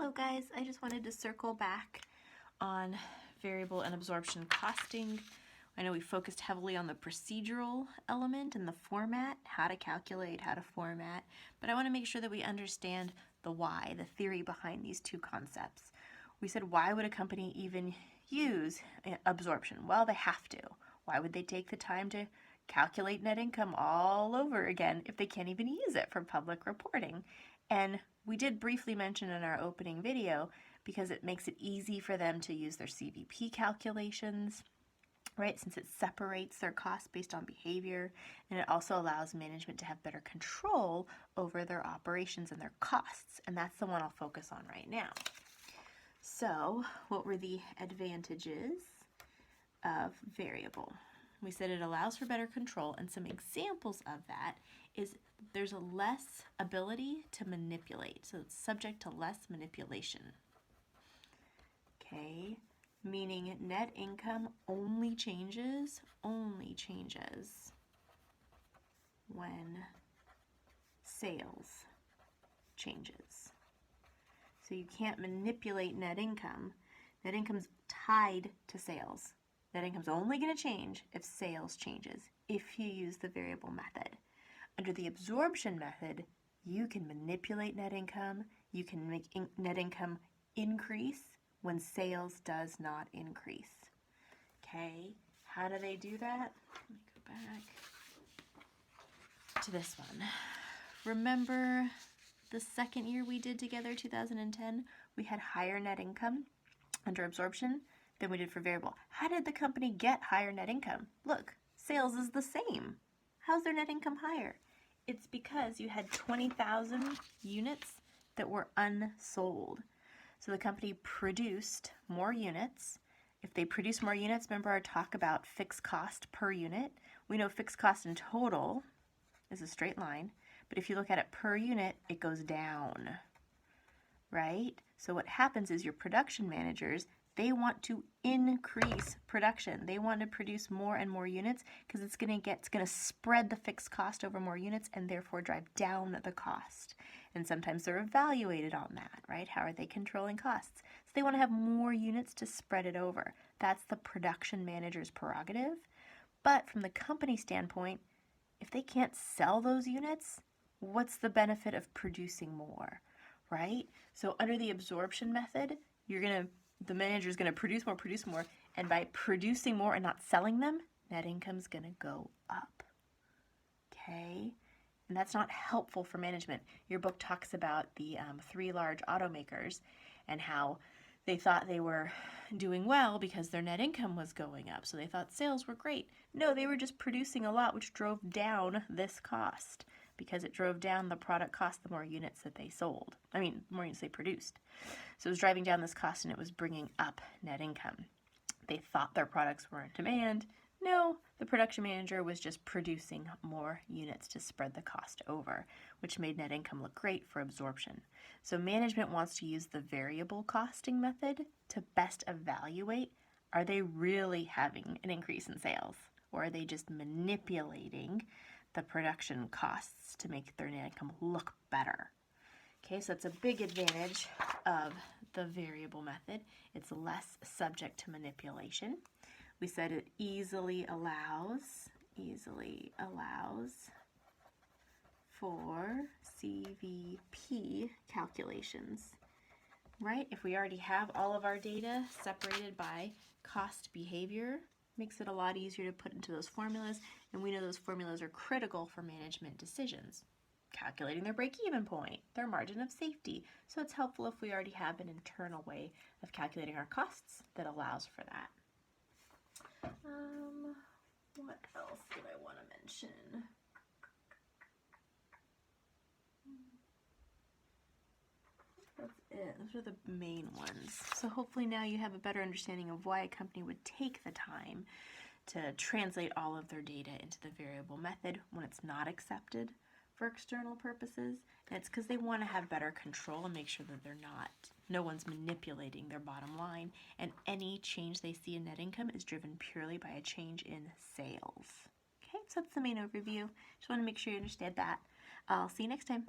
Hello guys, I just wanted to circle back on variable and absorption costing. I know we focused heavily on the procedural element and the format, how to calculate, how to format, but I want to make sure that we understand the why, the theory behind these two concepts. We said, why would a company even use absorption? Well, they have to. Why would they take the time to calculate net income all over again if they can't even use it for public reporting? And we did briefly mention in our opening video because it makes it easy for them to use their CVP calculations, right? Since it separates their costs based on behavior, and it also allows management to have better control over their operations and their costs. And that's the one I'll focus on right now. So, what were the advantages of variable? We said it allows for better control, and some examples of that is there's a less ability to manipulate, so it's subject to less manipulation. Okay, meaning net income only changes when sales changes. So you can't manipulate net income. Net income's tied to sales. Net income's only going to change if sales changes, if you use the variable method. Under the absorption method, you can manipulate net income. You can make net income increase when sales does not increase. Okay, how do they do that? Let me go back to this one. Remember the second year we did together, 2010, we had higher net income under absorption than we did for variable. How did the company get higher net income? Look, sales is the same. How's their net income higher? It's because you had 20,000 units that were unsold. So the company produced more units. If they produce more units, remember our talk about fixed cost per unit? We know fixed cost in total is a straight line, but if you look at it per unit, it goes down, right? So what happens is your production managers, they want to increase production. They want to produce more and more units because it's going to spread the fixed cost over more units and therefore drive down the cost. And sometimes they're evaluated on that, right? How are they controlling costs? So they want to have more units to spread it over. That's the production manager's prerogative. But from the company standpoint, if they can't sell those units, what's the benefit of producing more, right? So under the absorption method, the manager is going to produce more, and by producing more and not selling them, net income is going to go up. Okay? And that's not helpful for management. Your book talks about the 3 large automakers and how they thought they were doing well because their net income was going up. So they thought sales were great. No, they were just producing a lot, which drove down this cost because it drove down the product cost the more units that they sold. I mean, the more units they produced. So it was driving down this cost and it was bringing up net income. They thought their products were in demand. No, the production manager was just producing more units to spread the cost over, which made net income look great for absorption. So management wants to use the variable costing method to best evaluate, are they really having an increase in sales, or are they just manipulating the production costs to make their net income look better? Okay, so that's a big advantage of the variable method. It's less subject to manipulation. We said it easily allows for CVP calculations, right? If we already have all of our data separated by cost behavior, makes it a lot easier to put into those formulas, and we know those formulas are critical for management decisions. Calculating their break-even point, their margin of safety. So it's helpful if we already have an internal way of calculating our costs that allows for that. What else did I want to mention? That's it. Those are the main ones. So hopefully now you have a better understanding of why a company would take the time to translate all of their data into the variable method when it's not accepted for external purposes. And it's because they want to have better control and make sure that no one's manipulating their bottom line, and any change they see in net income is driven purely by a change in sales. Okay, so that's the main overview. Just want to make sure you understand that. I'll see you next time.